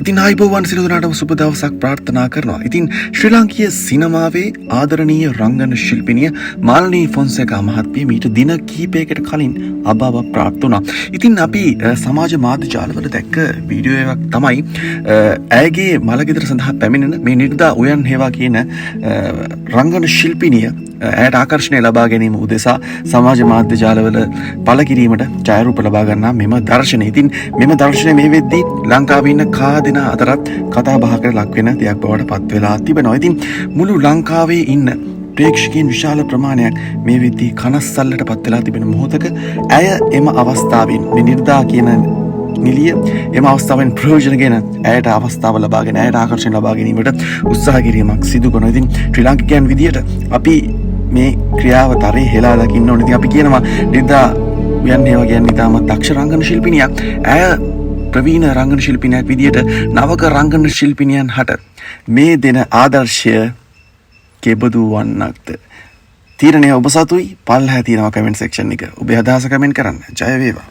ඉතින් ආයිබෝවන් සියලු දෙනාටම සුබ දවසක් ප්‍රාර්ථනා කරනවා. ඉතින් ශ්‍රී ලාංකීය සිනමාවේ ආදරණීය රංගන ශිල්පිනිය මාලනී ෆොන්සේකා මහත්මිය මීට දින කිහිපයකට කලින් අභාව ප්‍රාප්ත වුණා. ඉතින් අපි සමාජ මාධ්‍ය ජාලවල දැක්ක වීඩියෝ එකක් තමයි ඇයගේ මළගෙදර සඳහා පැමිණෙන මේ නිර්දා උයන් හේවා කියන රංගන ශිල්පිනිය ඇයට ආකර්ෂණය ලබා ගැනීම උදෙසා සමාජ මාධ්‍ය ජාලවල පළ කිරීමට ඡායාරූප ලබා ගන්නා මෙම දර්ශනය. ඉතින් මෙම දර්ශනය මේ වෙද්දී ලංකාවේ ඉන්න කා දෙනා අතරත් කතා බහකට ලක් වෙන දෙයක් බවට පත් වෙලා තිබෙනවා. ඉතින් මුළු ලංකාවේ ඉන්න ප්‍රේක්ෂකයන් විශාල ප්‍රමාණයක් මේ වෙද්දී කනස්සල්ලට පත් වෙලා තිබෙන මොහොතක ඇය එම අවස්ථාවෙන් මේ නිර්දා කියන නිලිය එම අවස්ථාවෙන් ප්‍රයෝජනගෙන ඇයට අවස්ථාව ලබාගෙන ඇයට ආකර්ෂණ ලබා ගැනීමට උත්සාහ කිරීමක් සිදු කරනවා. ඉතින් ශ්‍රී ලාංකිකයන් විදියට අපි මේ ක්‍රියාව තරේ හෙලා දකින්න ඕනේ. ඉතින් අපි කියනවා නිර්දා උයන් හේවා කියන්නේ ඉතාමත් දක්ෂ රංගන ශිල්පිනියක්. ඇය ප්‍රවීණ රංගන ශිල්පිනියක් විදියට නවක රංගන ශිල්පිනියන් හට මේ දෙන ආදර්ශය කෙබඳු වන්නක්ද? තීරණය ඔබ සතුයි. පල්හැ තියෙනවා කමෙන්ට් සෙක්ෂන් එක. ඔබේ අදහස කමෙන්ට් කරන්න. ජය වේවා.